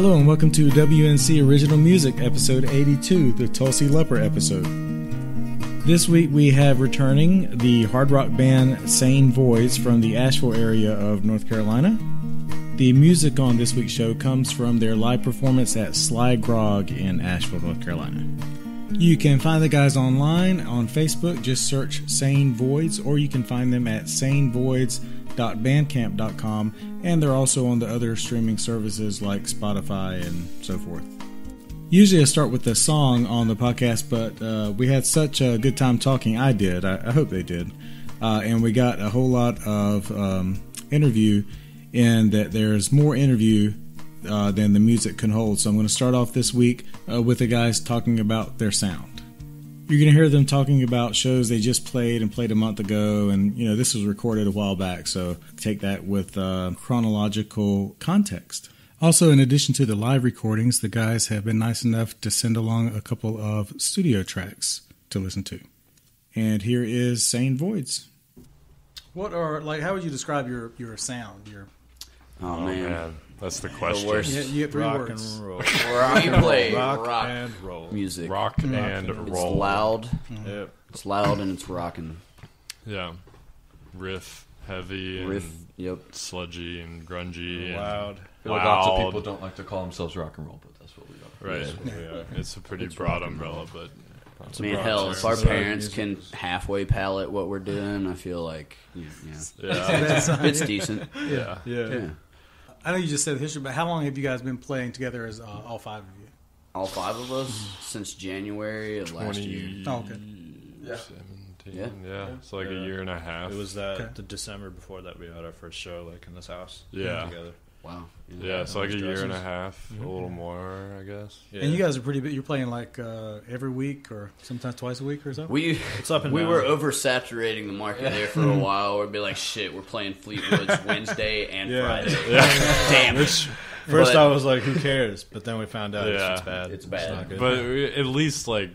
Hello and welcome to WNC Original Music, episode 82, the Tulsi Leper episode. This week we have returning the hard rock band Sane Voids from the Asheville area of North Carolina. The music on this week's show comes from their live performance at Sly Grog in Asheville, North Carolina. You can find the guys online on Facebook, just search Sane Voids, or you can find them at sanevoids.bandcamp.com, and they're also on the other streaming services like Spotify and so forth. Usually I start with a song on the podcast, but we had such a good time talking. I did. I hope they did. And we got a whole lot of interview, in that there's more interview than the music can hold. So I'm going to start off this week with the guys talking about their sound. You're going to hear them talking about shows they just played a month ago, and this was recorded a while back, so take that with chronological context. Also, in addition to the live recordings, the guys have been nice enough to send along a couple of studio tracks to listen to. And here is Sane Voids. What are, how would you describe your sound? Oh man, that's the question. The worst. You get three rock words. And roll. We play rock and roll music. Rock and roll. It's loud. Mm-hmm. Yep. It's loud and it's rocking. Yeah. Riff heavy and sludgy and grungy loud. And I feel like lots of people don't like to call themselves rock and roll, but that's what we are. Right. Yeah. It's a pretty broad umbrella, but hell, if our parents can halfway palate what we're doing, I feel like it's decent. Yeah. I know you just said the history, but how long have you guys been playing together as all five of you? All five of us since January of last year. Oh, okay. 17, yeah. It's like a year and a half. It was the December before that we had our first show, in this house. Yeah. Together. Wow. Yeah, it's like a year and a half, a little more, I guess. Yeah. And you guys are pretty big. You're playing every week or sometimes twice a week or so? It's up and we down. were oversaturating the market there for a while. We'd be like, shit, we're playing Fleetwood's Wednesday and Friday. Yeah. Damn it. First I was like, who cares? But then we found out it's bad. It's bad. Not good. But at least a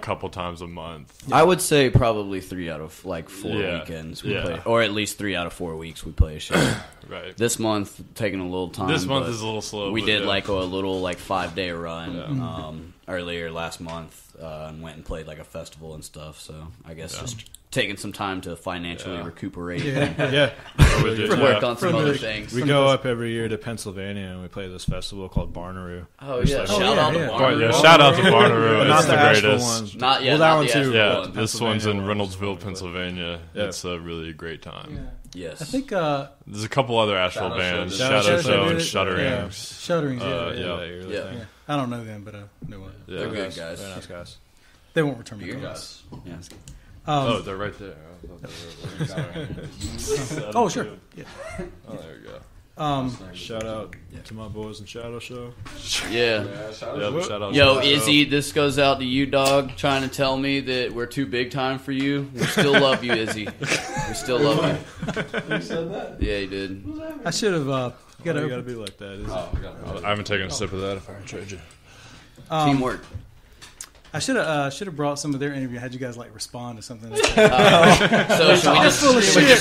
couple times a month. I would say probably 3 out of 4 weekends we play, or at least 3 out of 4 weeks we play a show. Right. This month taking a little time. This month is a little slow. We did a little 5-day run earlier last month and went and played a festival and stuff. So I guess just taking some time to financially recuperate and work on some other things. We go up every year to Pennsylvania and we play this festival called Barnaroo. Oh yeah, shout out to Barnaroo. Yeah, shout out to Barnaroo. Not It's the greatest. Ones. Not yet. Well, not the Asheville Yeah, one. this one's in Reynoldsville, Pennsylvania. Yeah. It's a really great time. Yeah. Yes. I think there's a couple other Asheville bands, Shadow Shadow Show and Shutterings. Shutterings, Yeah. I don't know them, but I know one. They're good guys. Very nice guys. They won't return my Good calls. guys. Yeah. They're right there. Oh, sure. Yeah. Oh, there we go. Shout out to my boys in Shadow Show. Yeah. Shout out Yo, to Izzy, this goes out to you, dog, trying to tell me that we're too big time for you. We still love you, Izzy. We still love you. You said that? Yeah, he did. I should have. You gotta be like that. I haven't taken a sip of that if I trade you. Teamwork. I should have brought some of their interview. Had you guys respond to something? So should we just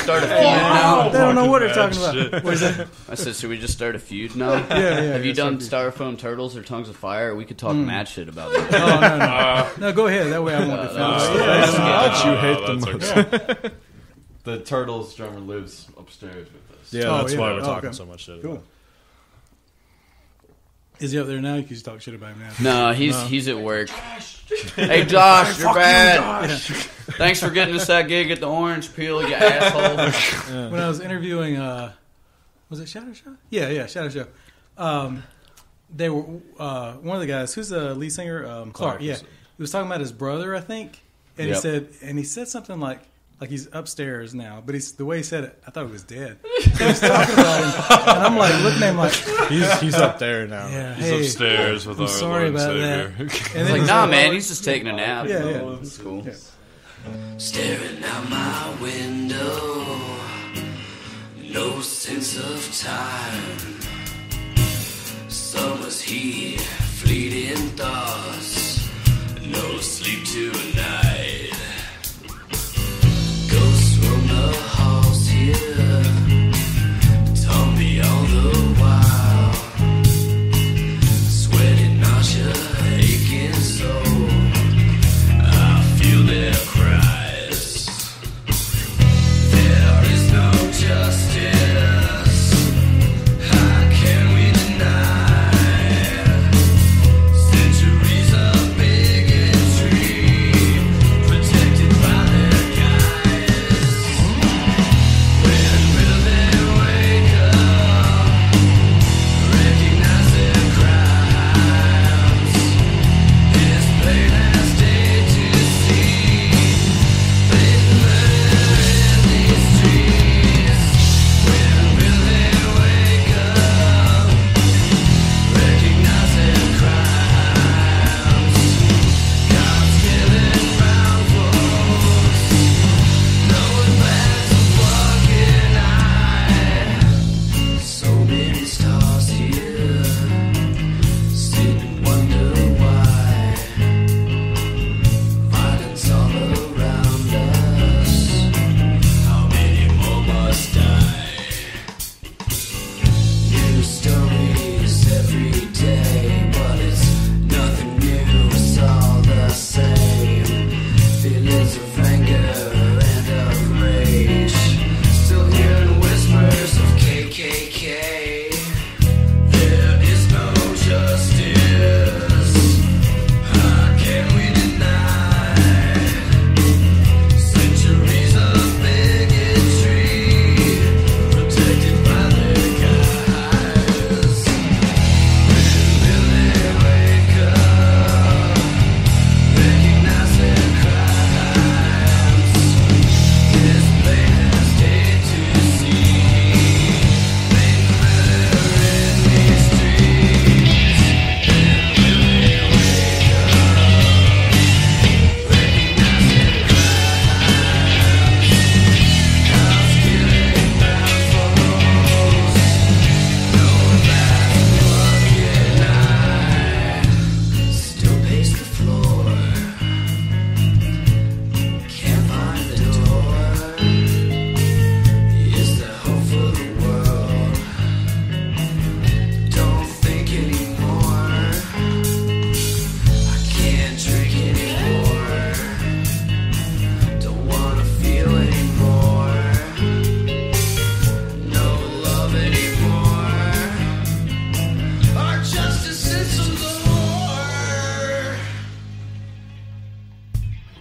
start a feud now? They don't know what they're talking about. What is that? I said, should we just start a feud now? Yeah. Have you done Styrofoam Turtles or Tongues of Fire? We could talk mad shit about it. Oh no. No, go ahead. That way I won't defend. You hate them. Okay. The Turtles drummer lives upstairs with us. Yeah, that's why we're talking so much shit. Cool. Is he up there now? You can just talk shit about him now. No, he's at work. Hey, Josh, you're bad. Thanks for getting us that gig at the Orange Peel, you asshole. When I was interviewing, was it Shadow Show? Yeah, Shadow Show. They were one of the guys. Who's the lead singer? Clark. Yeah, he was talking about his brother, I think, and he said something like he's upstairs now, but the way he said it, I thought he was dead. So he's talking about him, and I'm looking at him he's up there now. Yeah, He's upstairs with our sorry Lord and about Savior. that. And then Like, nah, man, he's just taking a nap. Yeah. That's cool. Yeah. Staring out my window, no sense of time. Summer's heat, fleeting thoughts, no sleep tonight. Ghosts roam the halls here, taunt me all the while.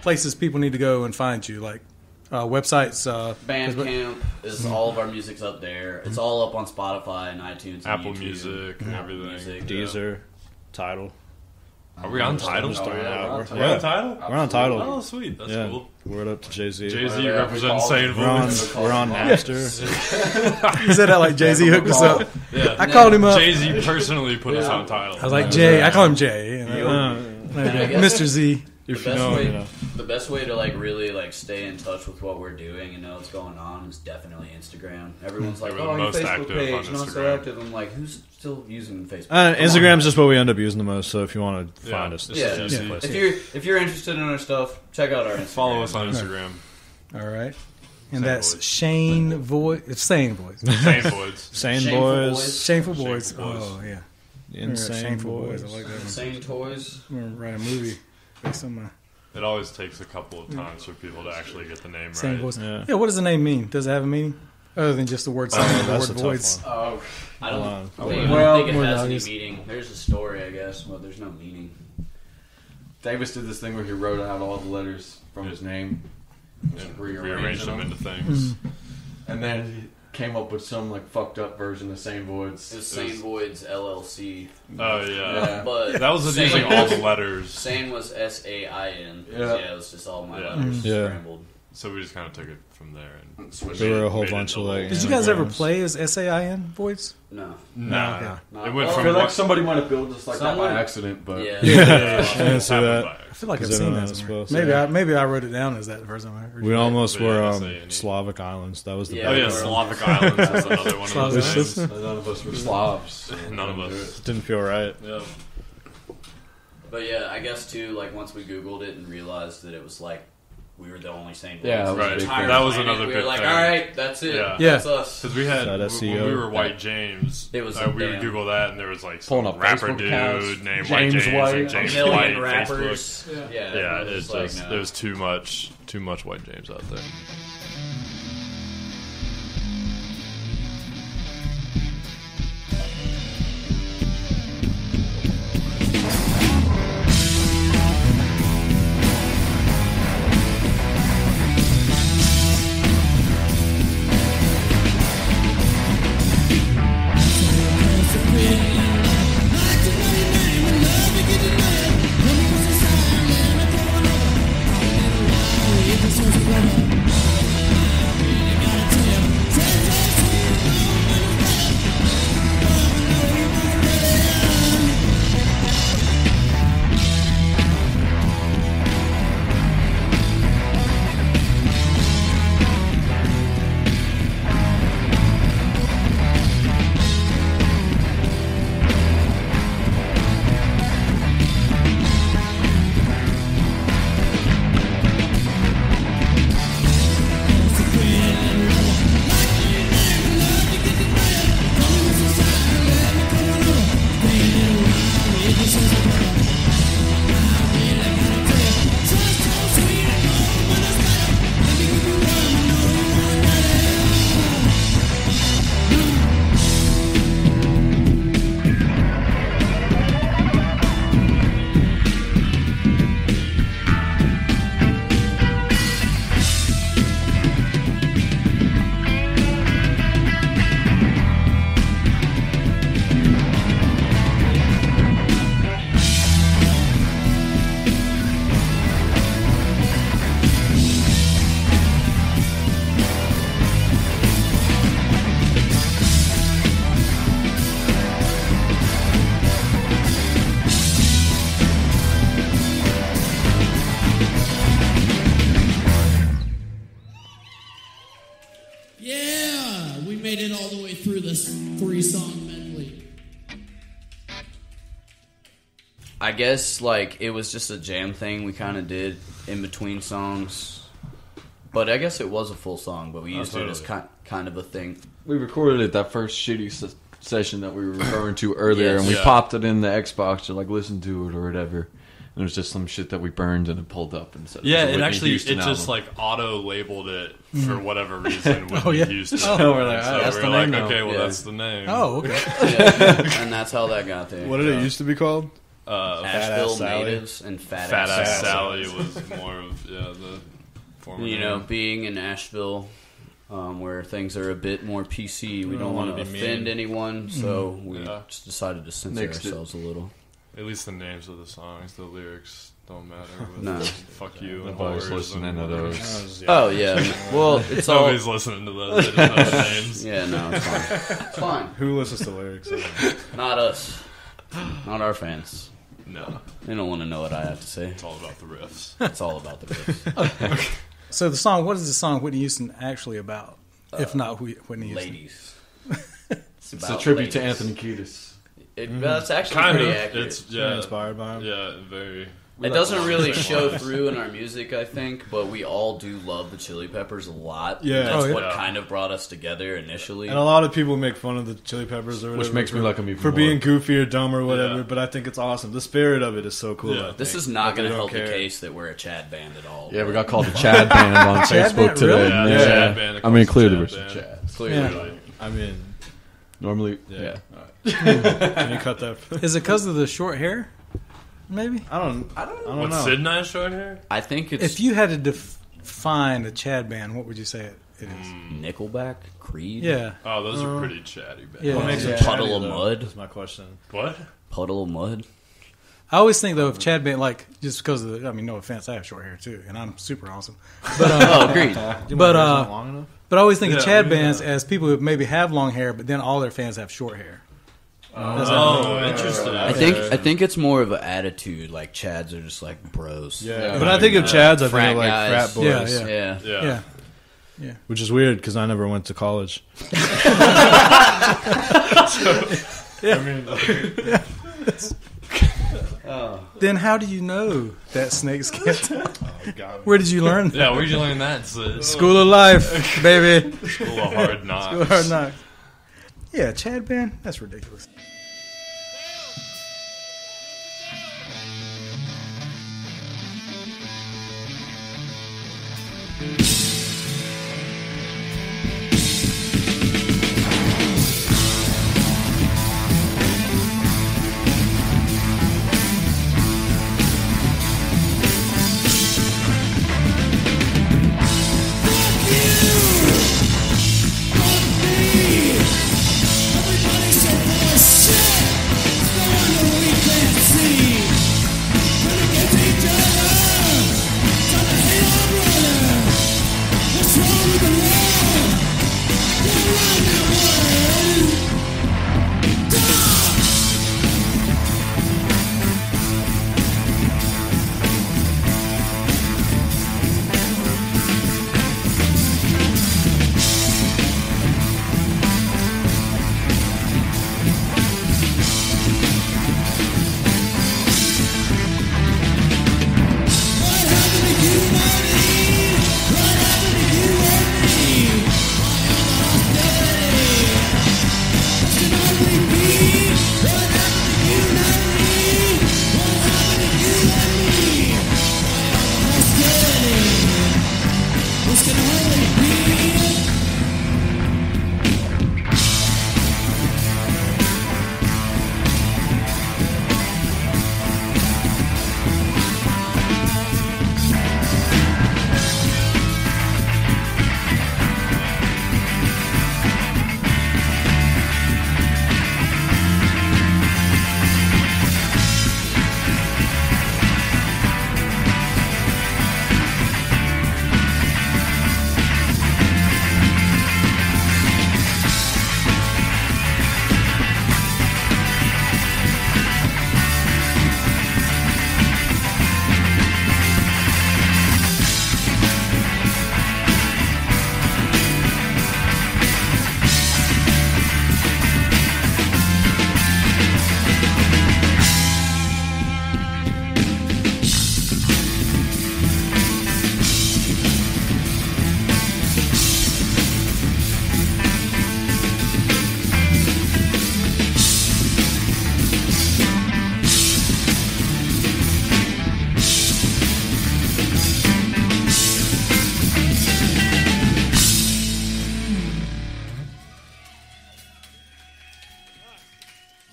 places people need to go and find you? Like websites? Bandcamp is all of our music's up there. It's all up on Spotify and iTunes, and Apple YouTube, Music, and everything. Music, Deezer, Tidal. Are we on Tidal? We're on Tidal? We're on Tidal. Oh, sweet. That's cool. Word up to Jay-Z. Jay-Z represents Sane Voids. We're on Napster. You said that like Jay-Z hooked us up. Yeah. I called him up. Jay-Z personally put us on Tidal. I was like, Jay. I call him Jay. Mr. Z. The best way to like really like stay in touch with what we're doing and know what's going on is definitely Instagram. Everyone's like, We're the "Oh, your most Facebook active page, on not so Instagram. active." I'm like, "Who's still using Facebook?" Instagram's just what we end up using the most. So if you want to find us, Yeah. it's the place. If you're interested in our stuff, check out our Instagram. Follow us on Instagram. All right. And Sane that's Voids. Sane Voids. It's Sane Voids. Sane Voids. Sane Shameful Boys, Boys. Shameful Boys. Shameful Boys. Oh, yeah. Insane Shameful Boys. Boys. I like that one. Sane Toys. I'm going to write a movie based on my It always takes a couple of times for people to actually get the name Sane right. Voids. Yeah. Yeah, what does the name mean? Does it have a meaning? Other than just the word Sane, the That's word a tough Voids. one. Oh, I don't Hold think, Well, I don't think more it has any obvious. meaning. There's a story, I guess, but there's no meaning. Davis did this thing where he wrote out all the letters from his name, And rearrange them into things. and then he came up with some like fucked up version of Sane Voids. It's Sane Voids LLC. Oh, yeah. But That was Sane using all the letters. Sane was SAIN. Yeah. It was just all my Yeah. letters Yeah. scrambled. So we just kind of took it from there. And There were a whole made it bunch of a little- like. Did you guys ever anagrams. play as SAIN Voids? No. Nah. Okay. It went I from feel like what- somebody might have built us like that Someone- by accident, but Yeah. I didn't see that. I feel like I've Is seen everyone that else somewhere. supposed to? Maybe I wrote it down as that the first time I heard We it. almost Yeah, were that's A&E. Slavic Islands. That was the Yeah. Oh, big yeah, we're- Slavic Islands is another one of those Slavic. names. none of us were Slavs. so None of we couldn't do us. Didn't feel right. Yeah. But yeah, I guess too, like once we Googled it and realized that it was like we were the only Sane Voids. Yeah, that in was the a big entire thing. That was planet. another We big were like, thing. alright, that's it. Yeah. Yeah. That's us. Because we had, Shout out when we CEO. were White James, It was we would damn. Google that, and there was like Pulling some up rapper Facebook dude accounts, named James White James White, and James a million White rappers. Facebook. Yeah, Yeah, it was it's like, just no. there's too much White James out there. Yeah, we made it all the way through this 3-song medley. I guess like it was just a jam thing we kind of did in between songs. But I guess it was a full song, but we used it as kind of a thing. We recorded it that first shitty session that we were referring to earlier, Yes. and we Yeah. popped it in the Xbox to like listen to it or whatever. And it was just some shit that we burned and it pulled up and said, Yeah, was a it Whitney actually Houston it just album. like auto labeled it for whatever reason. Oh, yeah. Houston. Oh, we're like, so that's we're the like, name now. okay, well Yeah. that's the name. Oh, okay. Yeah, and that's how that got there. What did it used to be called? Asheville natives and Fat Ass Sally was more of the former name. Being in Asheville, where things are a bit more PC, we don't want to offend anyone, so we just decided to censor ourselves a little. At least the names of the songs, the lyrics don't matter. No. Fuck you. Nobody's listening to those. Oh, yeah. Well, it's Nobody's listening to those. They just know the names. Yeah, no, it's fine. It's fine. Who listens to lyrics? Not us. Not our fans. No. They don't want to know what I have to say. It's all about the riffs. It's all about the riffs. So the song, what is the song Whitney Houston actually about? If not Whitney Houston. Ladies. It's a tribute to Anthony Kiedis. That's actually Kind pretty of. accurate. It's inspired by him. Yeah, very. It doesn't really show through in our music, I think, but we all do love the Chili Peppers a lot. Yeah. That's what kind of brought us together initially. And a lot of people make fun of the Chili Peppers or whatever, Which makes me like them even for more. being goofy or dumb or whatever, Yeah. but I think it's awesome. The spirit of it is so cool. Yeah. This is not going to help care. the case that we're a Chad band at all. Yeah, we got called the Chad Band on Chad Facebook Band, today. really? Yeah, Yeah. Chad Band. I mean, clearly Chad we're some Band. Chads. Clearly. Yeah. I mean, Normally, yeah. Can you cut that? Is it because of the short hair? Maybe. I don't With know. Sid and I short hair? I think it's If you had to define a Chad band, what would you say it is? Nickelback, Creed, Yeah. Oh, those are pretty chatty bands. Yeah. What makes it Puddle chatty, of though, Mud. is my question. What? Puddle of Mud. I always think though of Chad band, like just because of the, I mean, no offense, I have short hair too, and I'm super awesome. But Agreed. But long enough? but I always think of Yeah, Chad yeah. bands as people who maybe have long hair, but then all their fans have short hair. Oh, interesting. I think it's more of an attitude. Like Chads are just like bros. Yeah. When I think of Chads, I think Frat of like guys. frat boys. Yeah, Yeah. Yeah. Yeah. Which is weird because I never went to college. Then how do you know that snakes can't? God. Where did you learn that? Yeah, where'd you learn that, Sid? School of Life, baby. School of Hard Knocks. School of Hard Knocks. Yeah, Chad band. That's ridiculous.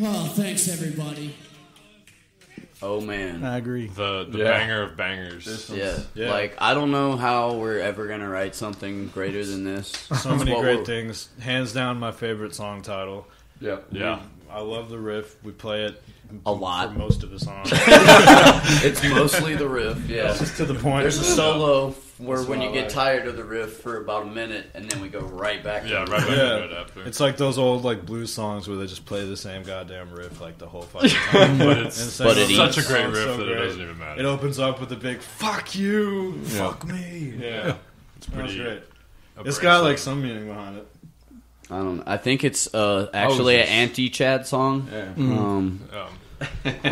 Oh, thanks everybody. Oh man, I agree. The banger of bangers. Yeah. Like I don't know how we're ever gonna write something greater than this. So many great things. Hands down, my favorite song title. Yeah. I love the riff. We play it a lot for most of the song. It's mostly the riff. Yeah, it's just to the point. There's a solo where when you get tired of the riff for about a minute, and then we go right back. Yeah, right back to it after. It's like those old like blues songs where they just play the same goddamn riff like the whole fucking time. But it's such a great riff that it doesn't even matter. It opens up with a big "fuck you, fuck me." Yeah, it's pretty great. It's got like some meaning behind it. I don't know. I think it's actually an anti-Chad song. Yeah.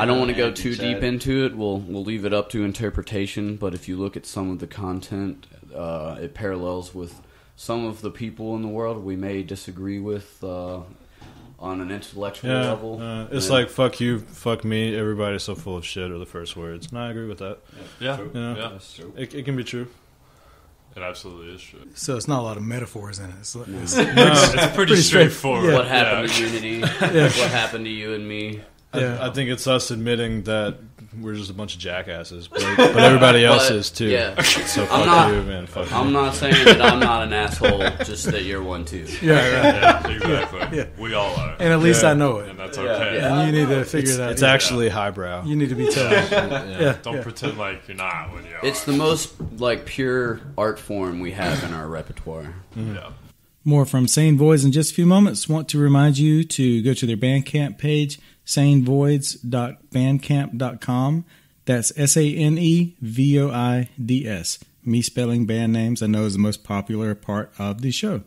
I don't want to go too deep into it. We'll leave it up to interpretation. But if you look at some of the content, it parallels with some of the people in the world we may disagree with on an intellectual level. It's like "fuck you, fuck me." Everybody's so full of shit are the first words. And I agree with that. Yeah, that's true. It can be true. It absolutely is true. So it's not a lot of metaphors in it. It's pretty straightforward. What happened to Unity? What happened to you and me? I think it's us admitting that we're just a bunch of jackasses, but everybody else is too. Yeah. So fuck you, man. Fuck I'm you. not saying that I'm not an asshole, just that you're one too. Yeah, exactly. Yeah. We all are. And at least I know it. And that's okay. And you need to figure it out. It's actually highbrow. You need to be told. Don't pretend like you're not when you are. It's the most like pure art form we have in our repertoire. Yeah. More from Sane Voids in just a few moments. Want to remind you to go to their Bandcamp page, sanevoids.bandcamp.com. That's SANEVOIDS. Me spelling band names I know is the most popular part of the show.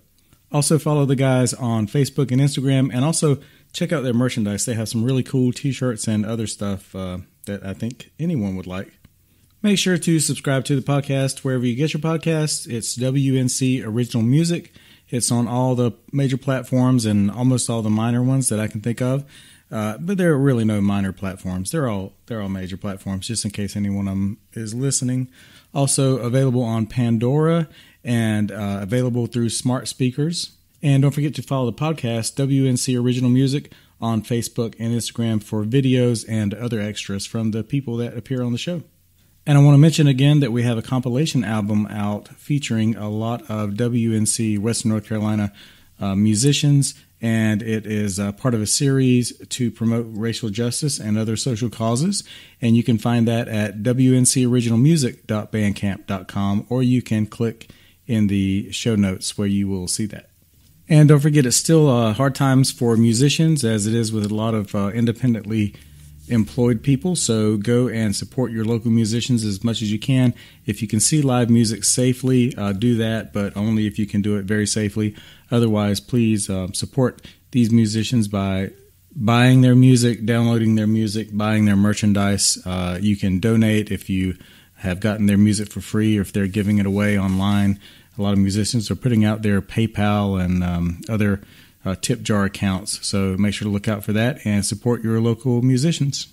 Also follow the guys on Facebook and Instagram, and also check out their merchandise. They have some really cool t-shirts and other stuff that I think anyone would like. Make sure to subscribe to the podcast wherever you get your podcasts. It's WNC Original Music. It's on all the major platforms and almost all the minor ones that I can think of. But there are really no minor platforms. They're all major platforms, just in case anyone is listening. Also available on Pandora and available through smart speakers. And don't forget to follow the podcast, WNC Original Music, on Facebook and Instagram for videos and other extras from the people that appear on the show. And I want to mention again that we have a compilation album out featuring a lot of WNC Western North Carolina musicians, and it is part of a series to promote racial justice and other social causes. And you can find that at wncoriginalmusic.bandcamp.com, or you can click in the show notes where you will see that. And don't forget, it's still hard times for musicians, as it is with a lot of independently employed people, so go and support your local musicians as much as you can. If you can see live music safely, do that, but only if you can do it very safely. Otherwise, please support these musicians by buying their music, downloading their music, buying their merchandise. You can donate if you have gotten their music for free or if they're giving it away online. A lot of musicians are putting out their PayPal and other tip jar accounts, so make sure to look out for that and support your local musicians.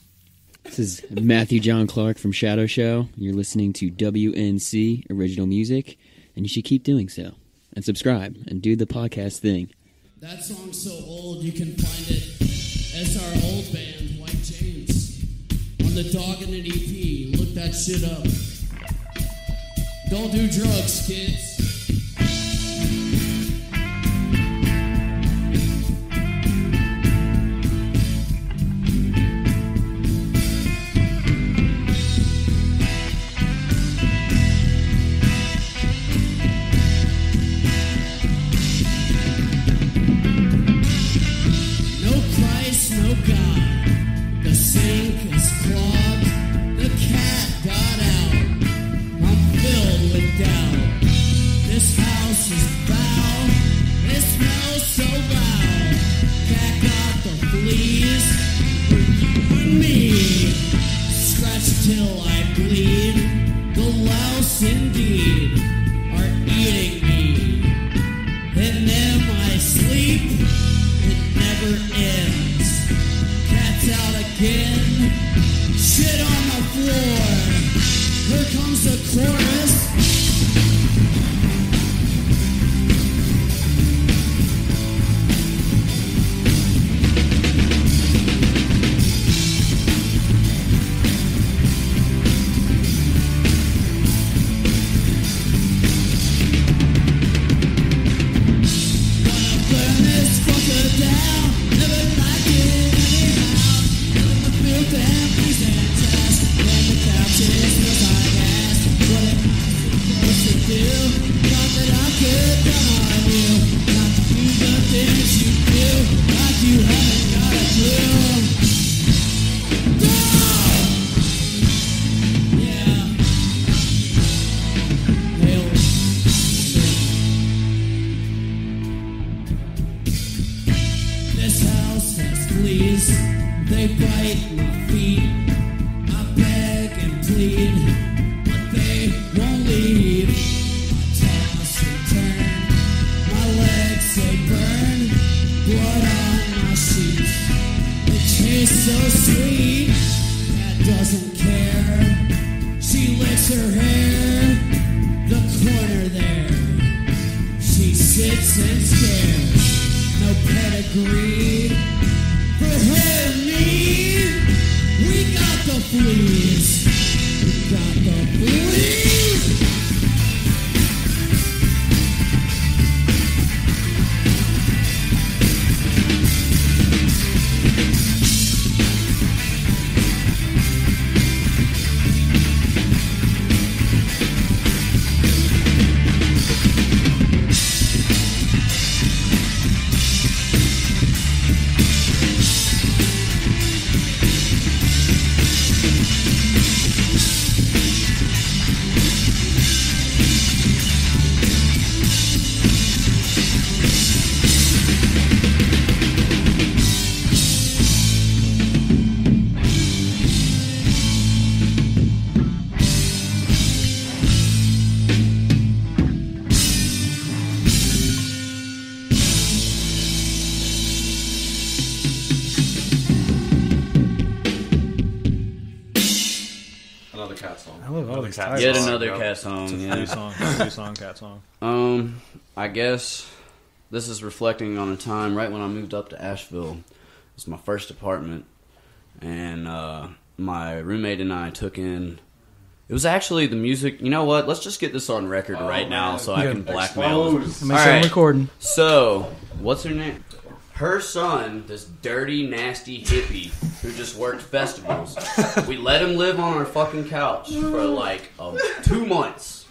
This is Matthew John Clark from Shadow Show. You're listening to WNC Original Music, and you should keep doing so. And subscribe and do the podcast thing. That song's so old you can find it as our old band, White James, on the Dog in an EP. Look that shit up. Don't do drugs, kids. bite my feet. I beg and plead, but they won't leave. I toss and turn, my legs they burn, blood on my sheets. It tastes so sweet, Cat doesn't care. She licks her hair, the corner there. She sits and stares, no pedigree. For her and me, we got the fleas. We got the fleas. Another cat song. I love all these titles. Yet another cat song. Yeah. New song, cat song. I guess this is reflecting on a time right when I moved up to Asheville. It's my first apartment, and my roommate and I took in. It was actually the music. You know what? Let's just get this on record right now, so I can blackmail it. Make sure I'm recording. So, what's her name? Her son, this dirty, nasty hippie who just worked festivals. We let him live on our fucking couch for like 2 months.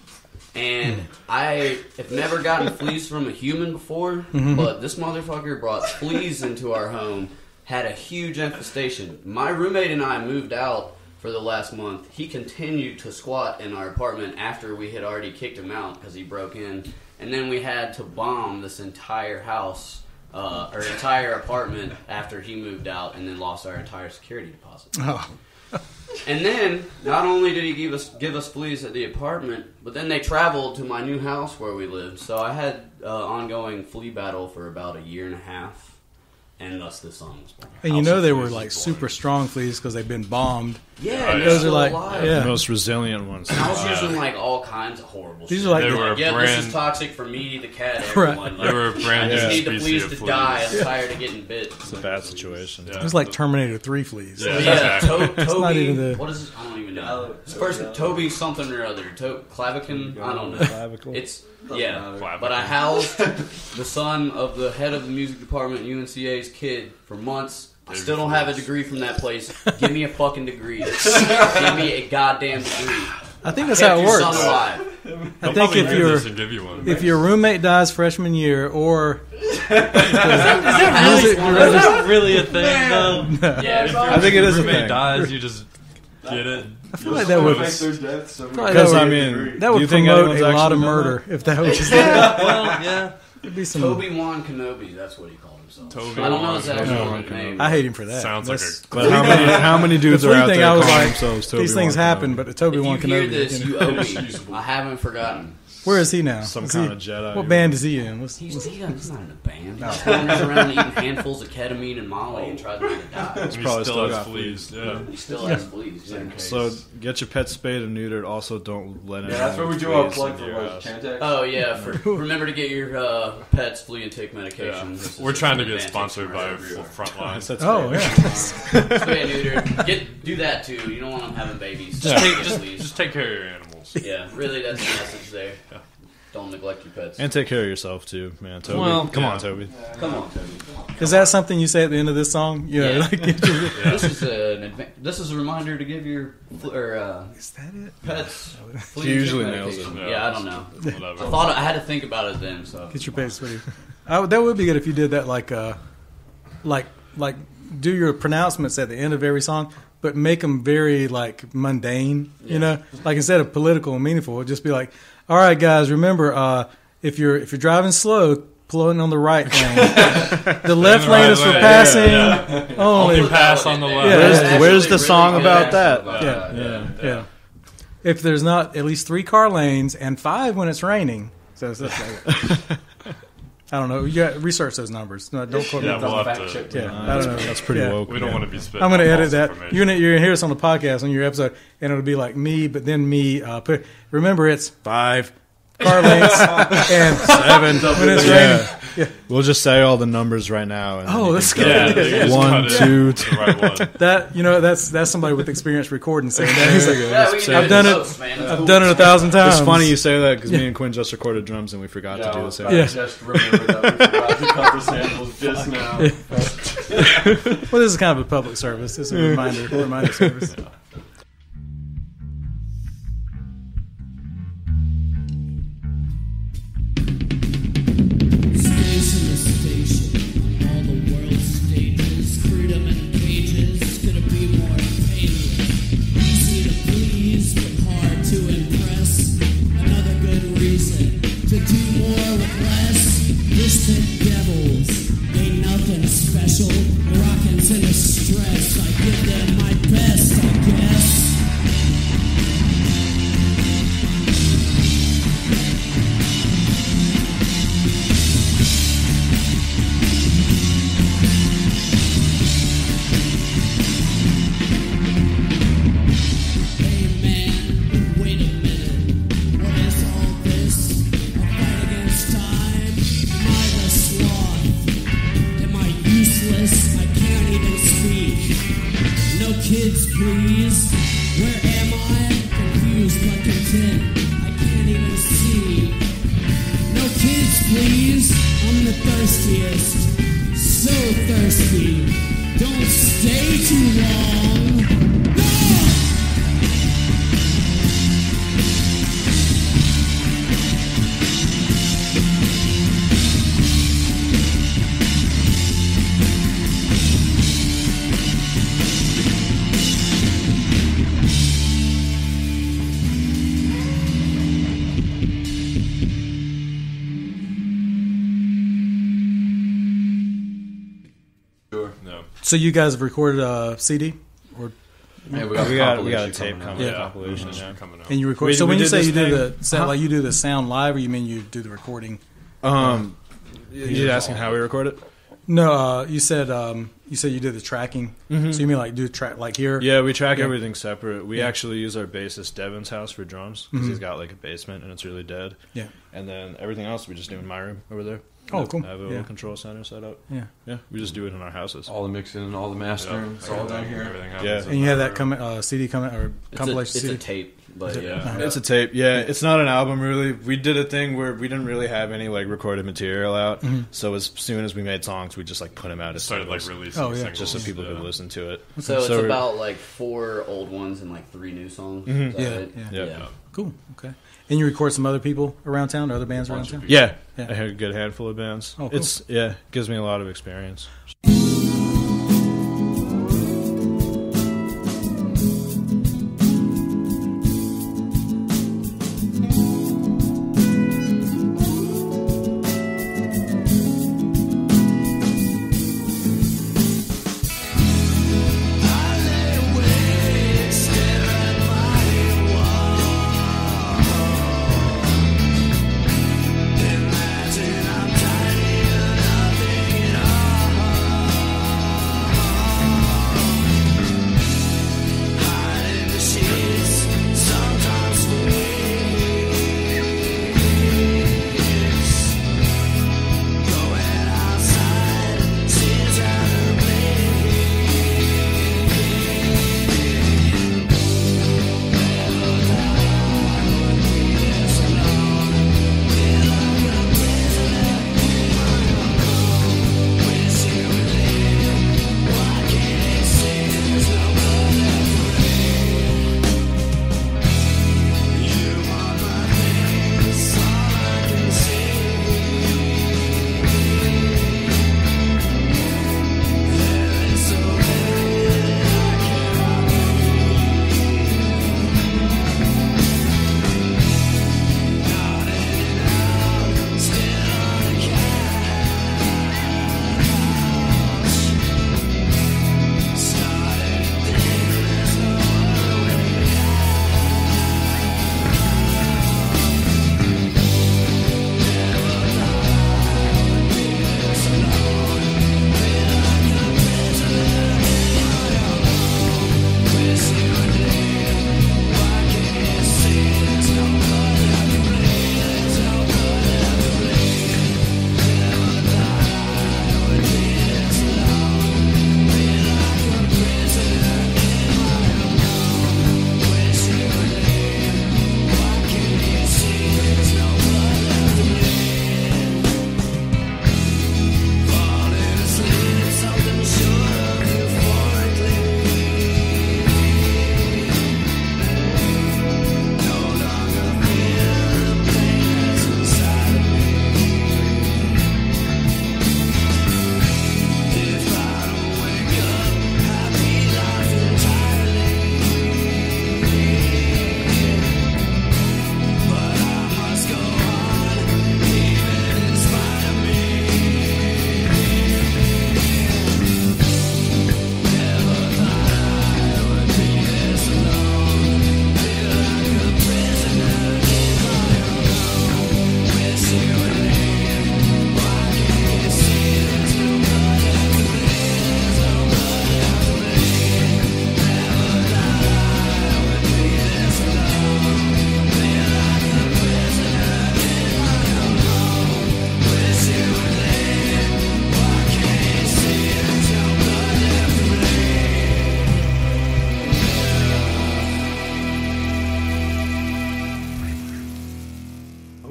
And I have never gotten fleas from a human before, but this motherfucker brought fleas into our home, had a huge infestation. My roommate and I moved out for the last month. He continued to squat in our apartment after we had already kicked him out because he broke in. And then we had to bomb this entire house. Our entire apartment after he moved out, and then lost our entire security deposit. Oh. And then, not only did he give us fleas at the apartment, but then they traveled to my new house where we lived. So I had ongoing flea battle for about 1.5 years, and thus this song was born. And you know they were like super strong fleas because they've been bombed. Yeah, those are like the most resilient ones. And I was using like all kinds of horrible These shit. are like this is toxic for me, the cat, everyone. They were a brand new I just need the species fleas of to die. I'm tired of getting bit. It's a bad situation. It was like Terminator 3 fleas. Yeah. Yeah, Toby. not even the- What is it? I don't even know. His first Toby something or other. Clavican? I don't know. Clavicle? It's yeah. Clavicle. But I housed the son of the head of the music department at UNCA's kid for months. I still don't have a degree from that place. Give me a fucking degree. Give me a goddamn degree. I think that's how it works. Son alive. I think if your roommate dies freshman year, or Is that really a thing, though? Yeah, I think it is a roommate thing. dies, you just get it. I feel like that would Because I mean, that do would you think promote anyone's a lot actually of done murder if that was just Well, yeah. It'd be some. Obi-Wan Kenobi, that's what he called himself. Toby I don't know his Wan actual Kenobi. name. I hate him for that. Sounds like That's- a But how many dudes the are flea out thing, there I was calling like, themselves Toby these things Wan happen, Kenobi? but Toby If Wan you hear Kenobi. this, you you know. owe me. I haven't forgotten. Where is he now? Some Is kind he- of Jedi. What band is he in? What's He's not in a band. He's wandering around eating handfuls of ketamine and Molly and trying not to die. It's He probably still still has got fleas. Yeah. He still has fleas. Yeah. So get your pets spayed and neutered. Also, don't let anyone. Yeah, that's where we with do our fleas plug into for your like house. Chantix. Oh yeah, remember to get your pets flea and tick medication. Yeah. This is We're trying to get advantage sponsored for by everyone. Frontline. That's Oh great. yeah. Spay and neuter. Do that too. You don't want them having babies. Just take care of your animals. Yeah, really, that's the message there. Don't neglect your pets. And take care of yourself too, man. Toby, Well, come yeah. on, Toby. Come on, Toby. Is that something you say at the end of this song? You know, Yeah. like, This is a reminder to give your is that it? pets. flea He and usually tick nails medication. it. Yeah, I don't know. Whatever. I had to think about it then. So Get your pets ready. That would be good if you did that, like do your pronouncements at the end of every song, but make them very like mundane. You know, like instead of political and meaningful, it'd just be like, all right, guys, remember, if you're driving slow, pulling on the right lane. The left lane is for passing. Only pass on the left. Where's the song about that? Yeah. If there's not at least 3 car lanes and 5 when it's raining. So that's I don't know. You got to research those numbers. No, don't quote me. We'll have to. I don't know. That's pretty woke. We don't want to be spitting. I'm going to edit false that. information. You're going to hear this on the podcast on your episode, and it'll be like me, but then me. Remember, it's 5 car lanes and 7 when it's raining. Yeah. We'll just say all the numbers right now. And That's good. Yeah, 1, 2, 3. Right one. That's somebody with experience recording saying that. He's like, I've done it. I've done it 1,000 times. It's funny you say that because me and Quinn just recorded drums and we forgot to do the same. I just remember that we forgot to cut the samples just now. Well, this is kind of a public service. This is a reminder service. Station to station, on all the world's stages, freedom and cages, could it be more painless? Easy to please, but hard to impress. Another good reason to do more with less. Distant devils ain't nothing special. Rockin' to the stress, I give them my best, I guess. Hey man, wait a minute. What is all this? A fight against time? Am I the sloth? Am I useless? I can't even speak. No kids, please. Where am I? Confused but content. I can't even see. No kids, please. I'm the thirstiest. So thirsty. Don't stay too long. Ah! No. So you guys have recorded a CD, or Yeah, We got a tape coming. Yeah. Compilation. Yeah. Yeah. Coming out. and you record. We- So we when you did say this you do thing- the sound, like you do the sound live, or you mean you do the recording? You asking how we record it? No, you said you did the tracking. So you mean like do track like here? Yeah, we track Yeah. everything separate. We Yeah. actually use our bassist Devin's house for drums because he's got like a basement and it's really dead. Yeah. And then everything else we just do in my room over there. Oh, cool. I have a Yeah. little control center set up. Yeah. Yeah, we just do it in our houses. All the mixing and all the mastering. It's all down here. Everything happens Yeah. in And you have my that room. CD coming or compilation It's a CD. tape, but Yeah. yeah. It's a tape. Yeah, it's not an album really. We did a thing where we didn't really have any like recorded material out. So as soon as we made songs, we just like put them out as Started like singles, releasing Oh, yeah. singles. just so people Yeah. could listen to it. So it's we're- about like 4 old ones and like 3 new songs. Is that Yeah, right? yeah. Yeah. Cool. Okay. And you record some other people around town, or other bands around town? Yeah, Yeah. I had a good handful of bands. Oh, cool. It's gives me a lot of experience.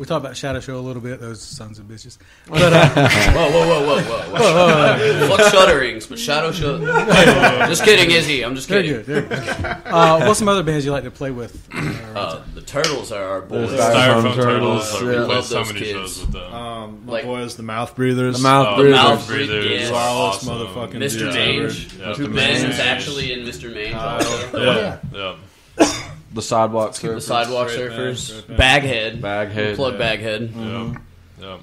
we talked about Shadow Show a little bit. Those sons of bitches. But whoa. Fuck Shudderings, but Shadow Show. Just kidding, Izzy. I'm just kidding. They're good. What's some other bands you like to play with? The Turtles are our boys. Styrofoam Turtles. We Yeah. play Love so those many kids. shows with them. My boys, the Mouth Breathers. The Mouth The Breathers. Mouth Breathers. Breathers. Wildest Awesome. motherfucking Mr. dudes Mange. Yeah. Who is actually in Mr. Mange also. Yeah. The Sidewalk The Surfers. Sidewalk Great Surfers. band. Baghead. Plug Baghead. Yeah.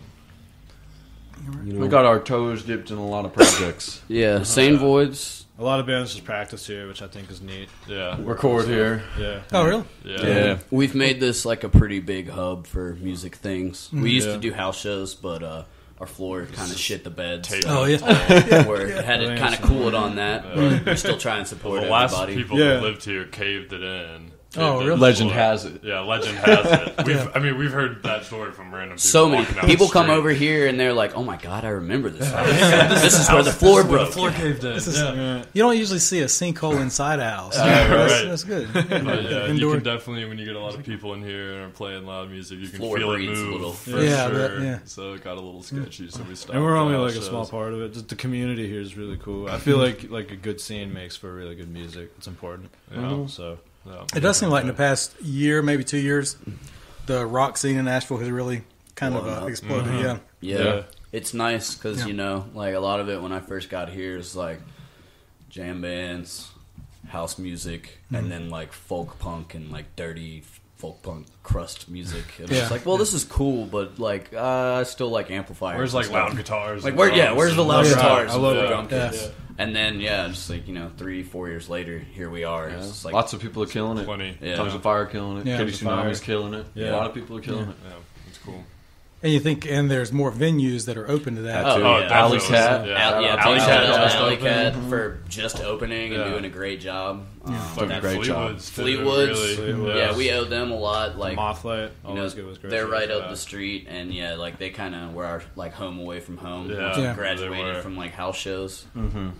We got our toes dipped in a lot of projects. Yeah. Sane Voids. A lot of bands just practice here, which I think is neat. Yeah. Record here. Yeah. Oh, really? Yeah. We've made this like a pretty big hub for music things. We used to do house shows, but our floor kind of shit the bed. So Oh, yeah. we're had it kind of cooled on that, but we're still trying to support The last everybody. people that lived here caved it in. Oh, really? Legend has it. Yeah, legend has it. We've heard that story from random people. So many walking down people the come street. over here and they're like, "Oh my god, I remember this house. This is where the floor broke." The floor caved in. You don't usually see a sinkhole inside a house. Right. That's good. But yeah, you Indoor. can definitely, when you get a lot of people in here and are playing loud music, you can Floor feel it breathes a move. little. For Yeah, I sure. bet, yeah. So it got a little sketchy, so we stopped. And we're only the like a house small shows. part of it. Just the community here is really cool. I feel like a good scene makes for really good music. It's important. Yeah. So Yeah. It does seem like in the past year, maybe 2 years, the rock scene in Nashville has really kind Blown of up. exploded. Yeah. Yeah, it's nice because Yeah. like a lot of it when I first got here is like jam bands, house music, and then like folk punk and like dirty folk punk crust music. And Yeah. it's like, well, this is cool, but like I still like amplifiers. Where's and like stuff. loud guitars? Like and where's drums the and- loud Yeah. guitars? I love and the it. drum Yeah. kits? And then just like 3-4 years later, here we are. It's just like Lots of people are killing it. Plenty. Yeah. Tongues of Fire killing it. Yeah. Katie Tongues of Fire. Tsunami's killing it. Yeah. A lot of people are killing it. Yeah, it's cool. And you think, and there's more venues that are open to that. Too. Oh, yeah. Alley definitely. Cat. Alley Cat Cat, just Alley opened. Cat for just opening and Yeah. doing a great job. Doing a that great job. Fleetwood's, Really, yeah, we owe them a lot. Like Mothlight, you know, always good with great they're shows. right up the street, and like they kind of were our like home away from home. Yeah. Yeah. They Graduated were. from like house shows,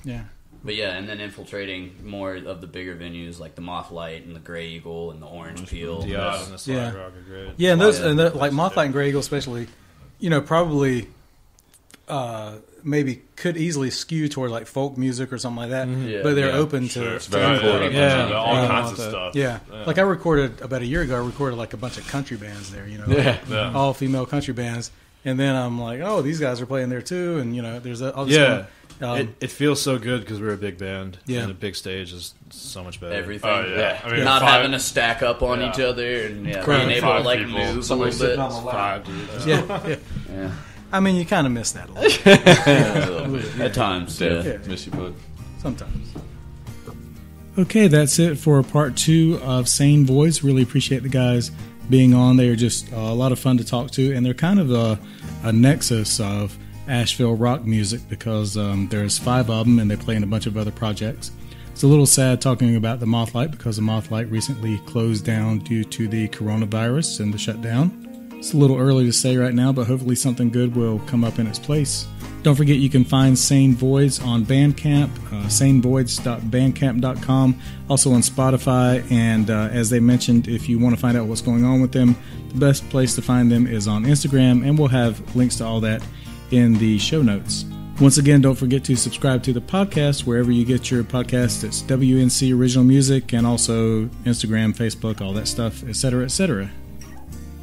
Yeah. but yeah, and then infiltrating more of the bigger venues like the Mothlight and the Grey Eagle and the Orange Peel. The Odd and the Slide Yeah. Rock are great. Yeah, and those, Yeah. and like Mothlight and Grey Eagle especially, probably maybe could easily skew toward like folk music or something like that. Yeah. But they're Yeah. open to Sure. to It's very anything. important. Yeah. All Yeah. kinds of Yeah. stuff. Yeah. Like I recorded about a year ago. I recorded like a bunch of country bands there. Yeah. All female country bands. And then I'm like, oh, these guys are playing there too. And there's all this Yeah. kind of, It feels so good because we're a big band. Yeah. And a big stage is so much better. Everything. Oh yeah. I mean, Not five- having to stack up on Yeah. each other and Correct. being able to Five like people. move a Somebody little bit. sitting on the lap. Five dudes. yeah. Yeah. I mean, you kind of miss that a little bit. At times, yeah. Yeah. Miss you, bud. Sometimes. Okay, that's it for part 2 of Sane Voids. Really appreciate the guys being on. They are just a lot of fun to talk to, and they're kind of a nexus of Asheville rock music because there's 5 of them, and they play in a bunch of other projects. It's a little sad talking about the Mothlight because the Mothlight recently closed down due to the coronavirus and the shutdown. It's a little early to say right now, but hopefully something good will come up in its place. Don't forget you can find Sane Voids on Bandcamp, sanevoids.bandcamp.com, also on Spotify, and as they mentioned, if you want to find out what's going on with them, the best place to find them is on Instagram, and we'll have links to all that in the show notes. Once again, don't forget to subscribe to the podcast wherever you get your podcasts. It's WNC Original Music, and also Instagram, Facebook, all that stuff, etc., etc.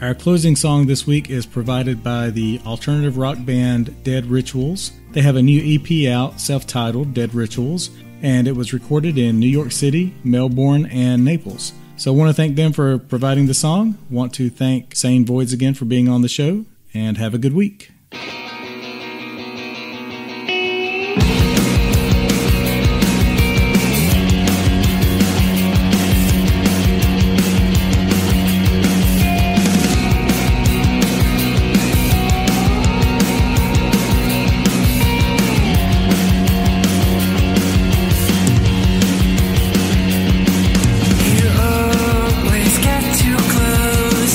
Our closing song this week is provided by the alternative rock band Dead Rituals. They have a new EP out, self-titled Dead Rituals, and it was recorded in New York City, Melbourne, and Naples. So I want to thank them for providing the song. Want to thank Sane Voids again for being on the show, and have a good week. You always get too close,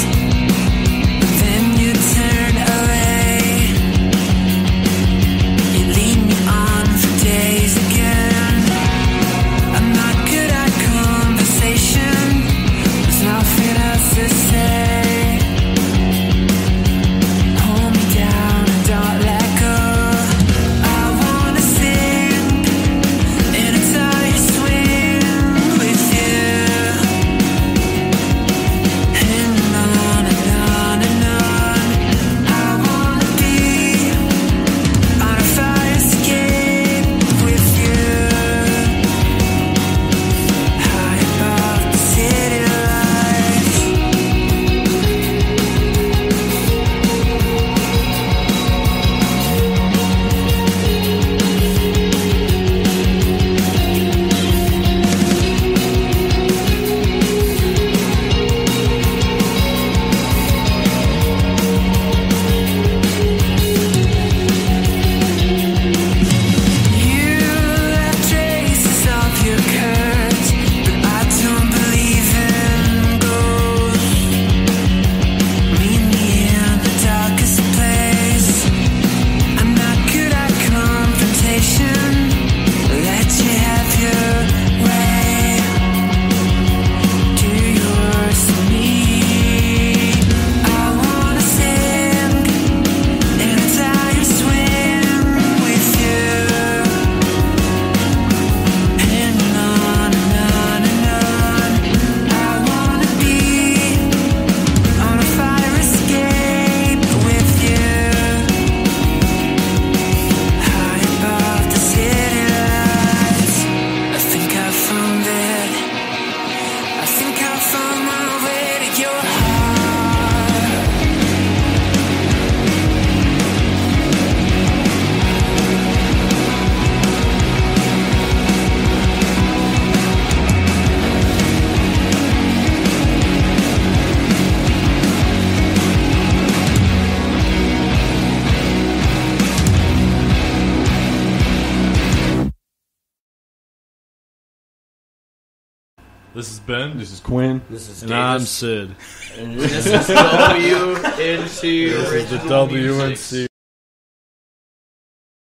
but then you turn away. You lead me on This is Ben. This is Quinn. This is And I'm Davis. Sid. This is WNC. This is the WNC.